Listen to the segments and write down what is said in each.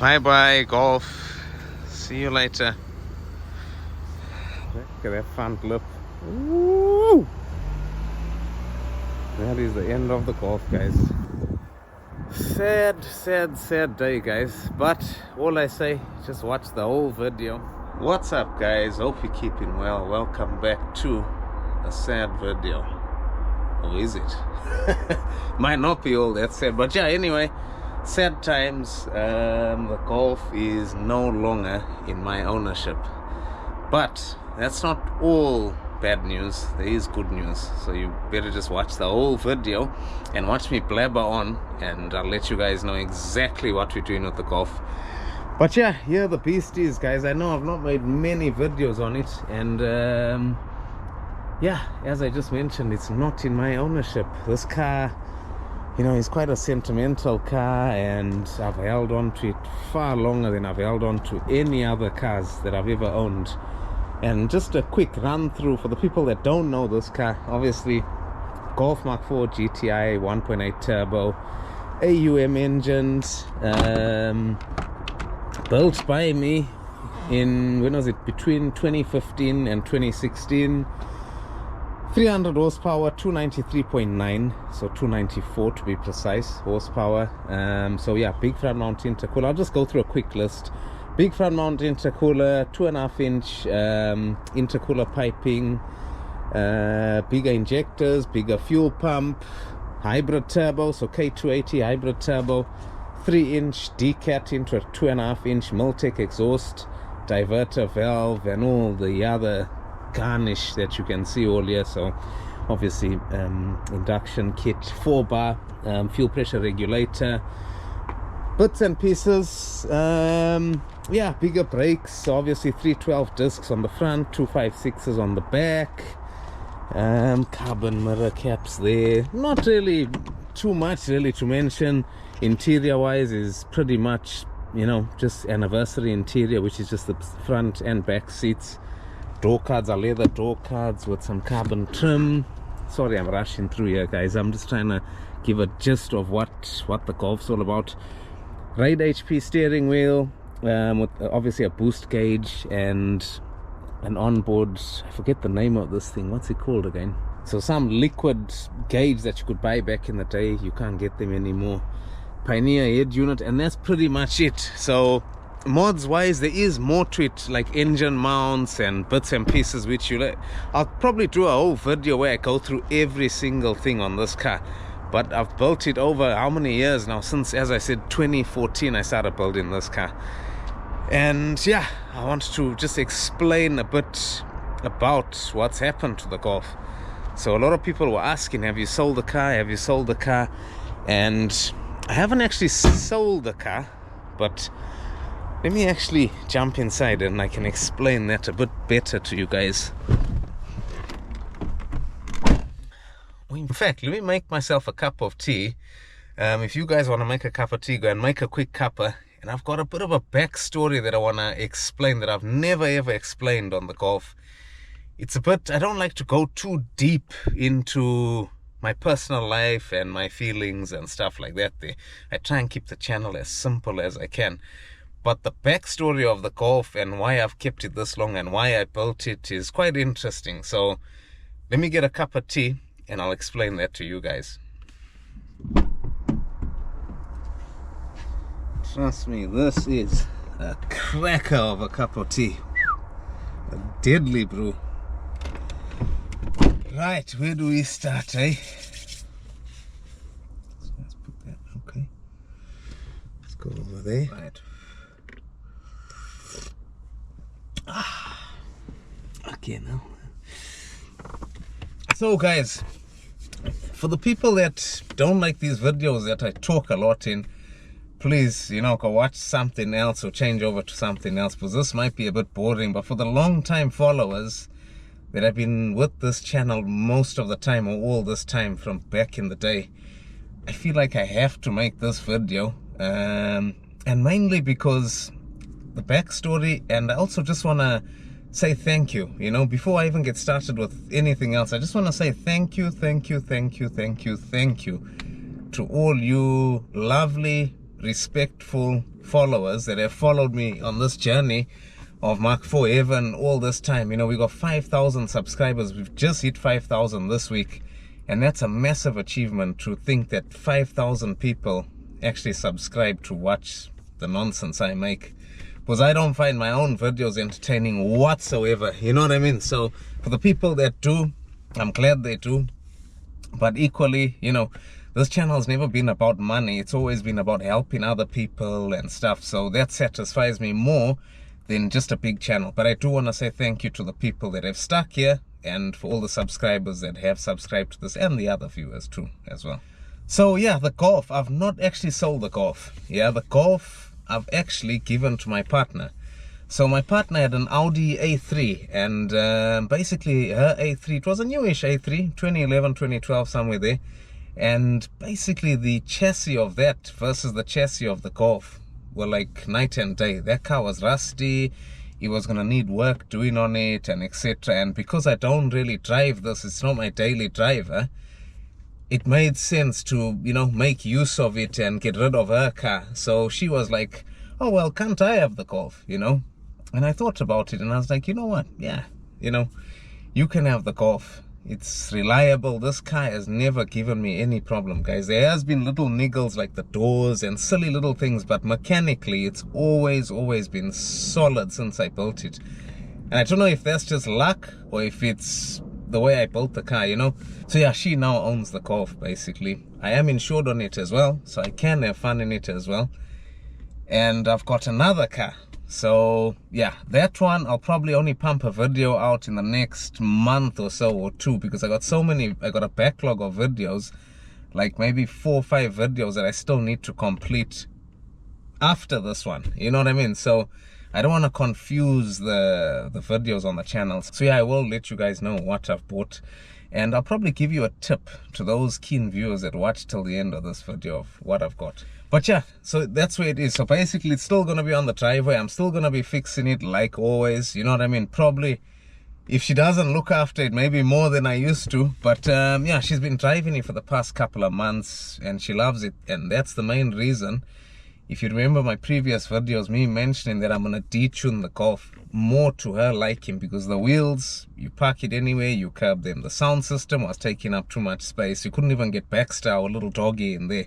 Bye bye, golf. See you later. Look at that front lip. Woo! That is the end of the golf, guys. Sad day, guys. But all I say, just watch the whole video. What's up, guys? Hope you're keeping well. Welcome back to a sad video. Or is it? Might not be all that sad, but yeah, anyway, sad times. The golf is no longer in my ownership, but that's not all bad news. There is good news, so you better just watch the whole video and watch me blabber on, and I'll let you guys know exactly what we're doing with the golf. But yeah, here the beast is, guys. I know I've not made many videos on it, and yeah, as I just mentioned, it's not in my ownership. This car, you know, is quite a sentimental car, and I've held on to it far longer than I've held on to any other cars that I've ever owned. And just a quick run through for the people that don't know this car. Obviously, Golf Mark 4 GTI 1.8 turbo, AUM engines, built by me in, when was it, between 2015 and 2016. 300 horsepower, 293.9, so 294 to be precise horsepower. So yeah, big front mount intercooler. I'll just go through a quick list. Big front mount intercooler, 2.5 inch intercooler piping, bigger injectors, bigger fuel pump, hybrid turbo, so K280 hybrid turbo, 3-inch decat into a 2.5 inch Multec exhaust, diverter valve, and all the other garnish that you can see all here. So obviously induction kit, 4-bar fuel pressure regulator, bits and pieces. Yeah, bigger brakes, so obviously 312 discs on the front, 256s on the back, carbon mirror caps there. Not really too much really to mention. Interior wise is pretty much, you know, just anniversary interior, which is just the front and back seats. Door cards are leather door cards with some carbon trim. Sorry, I'm rushing through here, guys. I'm just trying to give a gist of what the golf's all about. Ride HP steering wheel, with obviously a boost gauge and an onboard, I forget the name of this thing, what's it called again? So some liquid gauge that you could buy back in the day. You can't get them anymore. Pioneer head unit, and that's pretty much it. So mods wise, there is more to it, like engine mounts and bits and pieces, which I'll probably do a whole video where I go through every single thing on this car. But I've built it over how many years now? Since, as I said, 2014 I started building this car. And yeah, I wanted to just explain a bit about what's happened to the Golf. So a lot of people were asking, have you sold the car, have you sold the car? And I haven't actually sold the car, but let me actually jump inside and I can explain that a bit better to you guys. In fact, let me make myself a cup of tea. If you guys want to make a cup of tea, go and make a quick cuppa. And I've got a bit of a backstory that I want to explain that I've never ever explained on the Golf. It's a bit, I don't like to go too deep into my personal life and my feelings and stuff like that there. I try and keep the channel as simple as I can. But the backstory of the Golf and why I've kept it this long and why I built it is quite interesting. So let me get a cup of tea and I'll explain that to you guys. Trust me, this is a cracker of a cup of tea. A deadly brew. Right, where do we start, eh? So let's put that, okay. Let's go over there. Right. Okay, now. So guys, for the people that don't like these videos that I talk a lot in, please, you know, go watch something else or change over to something else, because this might be a bit boring. But for the long time followers that have been with this channel most of the time, or all this time from back in the day, I feel like I have to make this video, and mainly because the backstory, and I also just want to say thank you. You know, before I even get started with anything else, I just want to say thank you to all you lovely respectful followers that have followed me on this journey of Mark 4 Heaven all this time. You know, we got 5,000 subscribers. We've just hit 5,000 this week, and that's a massive achievement, to think that 5,000 people actually subscribe to watch the nonsense I make, because I don't find my own videos entertaining whatsoever, you know what I mean? So for the people that do, I'm glad they do. But equally, you know, this channel has never been about money. It's always been about helping other people and stuff. So that satisfies me more than just a big channel. But I do want to say thank you to the people that have stuck here, and for all the subscribers that have subscribed to this, and the other viewers too as well. So yeah, the Golf, I've not actually sold the Golf. Yeah, the Golf I've actually given to my partner. So my partner had an Audi A3, and basically her A3, it was a newish A3, 2011, 2012, somewhere there. And basically the chassis of that versus the chassis of the Golf were like night and day. That car was rusty, it was going to need work doing on it, and etc. And because I don't really drive this, it's not my daily driver, it made sense to, you know, make use of it and get rid of her car. So she was like, oh well, can't I have the Golf, you know? And I thought about it, and I was like, you know what, yeah, you know, you can have the Golf. It's reliable. This car has never given me any problem, guys. There has been little niggles like the doors and silly little things, but mechanically it's always been solid since I built it. And I don't know if that's just luck or if it's the way I built the car, you know. So yeah, she now owns the Golf basically. I am insured on it as well, so I can have fun in it as well. And I've got another car. So yeah, that one I'll probably only pump a video out in the next month or so, or two, because I got so many, I got a backlog of videos, like maybe 4 or 5 videos that I still need to complete after this one, you know what I mean? So I don't want to confuse the videos on the channel. So yeah, I will let you guys know what I've bought, and I'll probably give you a tip to those keen viewers that watch till the end of this video of what I've got. But yeah, so that's where it is. So basically it's still going to be on the driveway. I'm still going to be fixing it like always, you know what I mean? Probably if she doesn't look after it, maybe more than I used to. But yeah, she's been driving it for the past couple of months and she loves it, and that's the main reason. If you remember my previous videos, me mentioning that I'm going to detune the Golf more to her liking, because the wheels, you park it anywhere, you curb them. The sound system was taking up too much space. You couldn't even get Baxter, our little doggy, in there.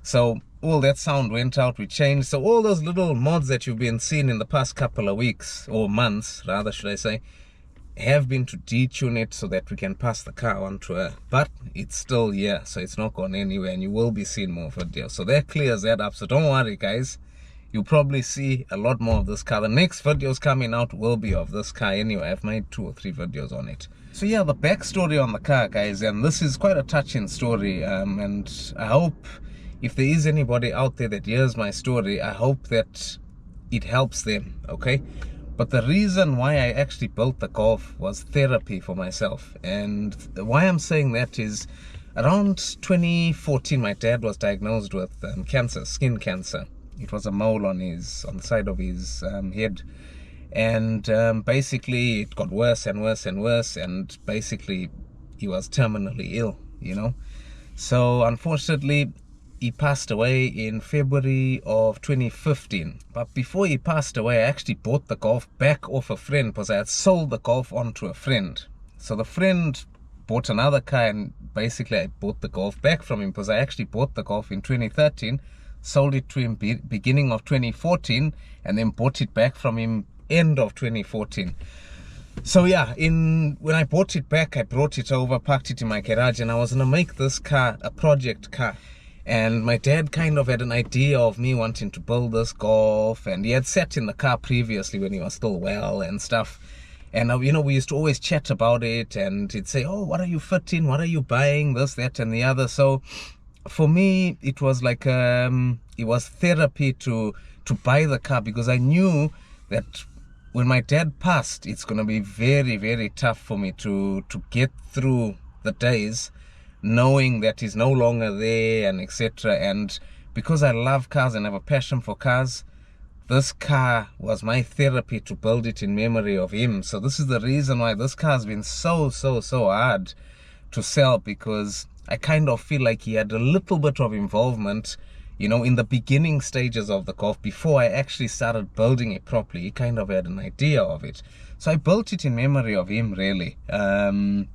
So all that sound went out, we changed. So all those little mods that you've been seeing in the past couple of weeks, or months rather should I say, have been to detune it so that we can pass the car on to her. But it's still here, so it's not gone anywhere, and you will be seeing more videos. So that clears that up. So don't worry guys, you'll probably see a lot more of this car. The next videos coming out will be of this car anyway. I've made 2 or 3 videos on it. So yeah, the backstory on the car, guys, and this is quite a touching story, and I hope if there is anybody out there that hears my story, I hope that it helps them, okay? But the reason why I actually built the Golf was therapy for myself. And why I'm saying that is, around 2014, my dad was diagnosed with cancer, skin cancer. It was a mole on the side of his head. And basically it got worse and worse and worse, and basically he was terminally ill, you know. So unfortunately, he passed away in February of 2015. But before he passed away, I actually bought the Golf back off a friend, because I had sold the Golf onto a friend. So the friend bought another car, and basically I bought the Golf back from him, because I actually bought the Golf in 2013, sold it to him beginning of 2014, and then bought it back from him end of 2014. So yeah, when I bought it back, I brought it over, parked it in my garage, and I was gonna make this car a project car. And my dad kind of had an idea of me wanting to build this Golf, and he had sat in the car previously when he was still well and stuff. And you know, we used to always chat about it, and he'd say, oh, what are you fitting, what are you buying, this, that, and the other. So for me, it was like it was therapy to buy the car, because I knew that when my dad passed, it's going to be very, very tough for me to get through the days knowing that he's no longer there, and etc. And because I love cars and have a passion for cars, this car was my therapy to build it in memory of him. So this is the reason why this car has been so hard to sell, because I kind of feel like he had a little bit of involvement you know, in the beginning stages of the Golf, before I actually started building it properly, he kind of had an idea of it. So I built it in memory of him, really. And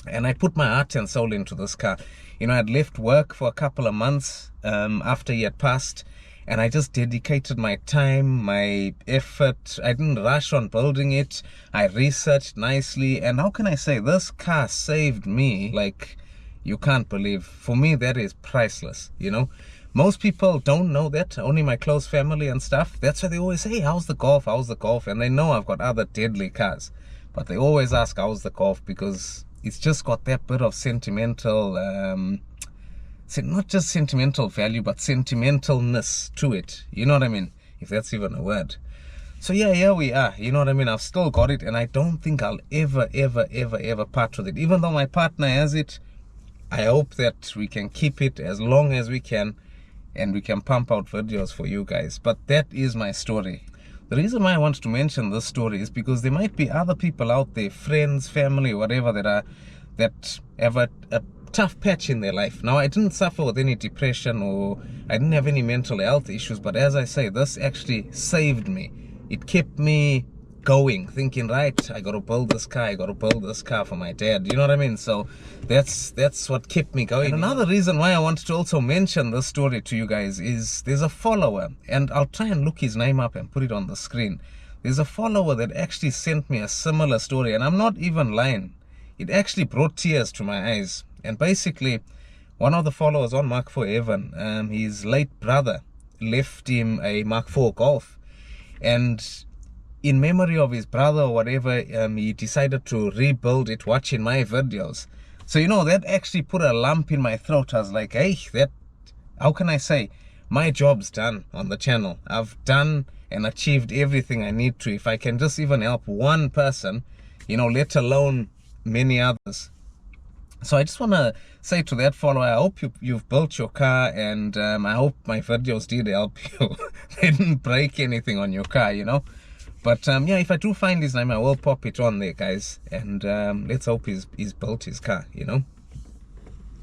I put my heart and soul into this car. You know, I'd left work for a couple of months after he had passed, and I just dedicated my time, my effort. I didn't rush on building it. I researched nicely, and how can I say, this car saved me like you can't believe. For me, that is priceless, you know. Most people don't know that, only my close family and stuff. That's why they always say, hey, how's the Golf, how's the Golf? And they know I've got other deadly cars, but they always ask, how's the Golf? Because it's just got that bit of sentimental, not just sentimental value, but sentimentalness to it. You know what I mean? If that's even a word. So yeah, here we are. You know what I mean? I've still got it, and I don't think I'll ever part with it. Even though my partner has it, I hope that we can keep it as long as we can, and we can pump out videos for you guys. But that is my story. The reason why I want to mention this story is because there might be other people out there, friends, family, whatever, that have a tough patch in their life. Now, I didn't suffer with any depression, or I didn't have any mental health issues, but as I say, this actually saved me. It kept me going, thinking, right, I gotta build this car, I gotta build this car for my dad. You know what I mean? So that's what kept me going. And another reason why I wanted to also mention this story to you guys is there's a follower, and I'll try and look his name up and put it on the screen. There's a follower that actually sent me a similar story, and I'm not even lying. It actually brought tears to my eyes. And basically, one of the followers on MK4, Evan, his late brother left him a MK4 Golf, and in memory of his brother or whatever, he decided to rebuild it watching my videos. So, you know, that actually put a lump in my throat. I was like, hey, how can I say, my job's done on the channel. I've done and achieved everything I need to. If I can just even help one person, you know, let alone many others. So I just want to say to that follower, I hope you've built your car, and I hope my videos did help you. They didn't break anything on your car, you know. But yeah, if I do find his name, I will pop it on there, guys. And let's hope he's built his car, you know.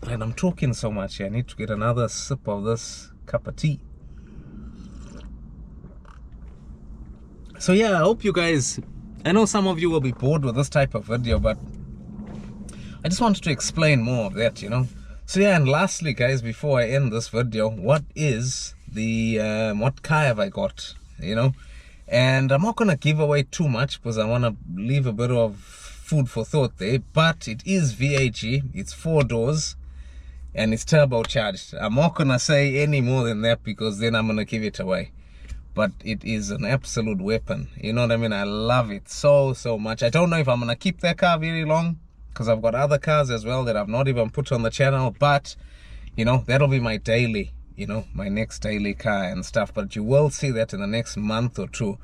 And I'm talking so much here. I need to get another sip of this cup of tea. So yeah, I hope you guys, I know some of you will be bored with this type of video, but I just wanted to explain more of that, you know. So yeah, and lastly, guys, before I end this video, what car have I got, you know? And I'm not going to give away too much because I want to leave a bit of food for thought there. But it is VAG, it's 4 doors, and it's turbocharged. I'm not going to say any more than that because then I'm going to give it away. But it is an absolute weapon. You know what I mean? I love it so much. I don't know if I'm going to keep that car very long, because I've got other cars as well that I've not even put on the channel. But, you know, that'll be my daily, you know, my next daily car and stuff. But you will see that in the next month or two,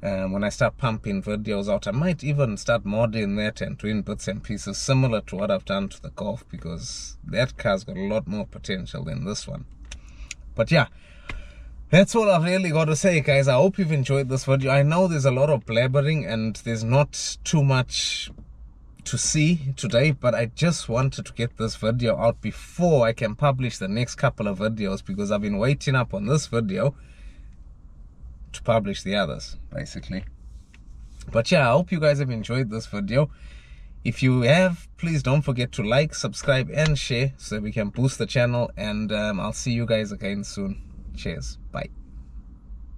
when I start pumping videos out. I might even start modding that and doing bits and pieces similar to what I've done to the Golf, because that car's got a lot more potential than this one. But yeah, that's all I've really got to say, guys. I hope you've enjoyed this video. I know there's a lot of blabbering and there's not too much to see today, but I just wanted to get this video out before I can publish the next couple of videos, because I've been waiting up on this video to publish the others, basically. But yeah, I hope you guys have enjoyed this video. If you have, please don't forget to like, subscribe and share so we can boost the channel, and I'll see you guys again soon. Cheers, bye.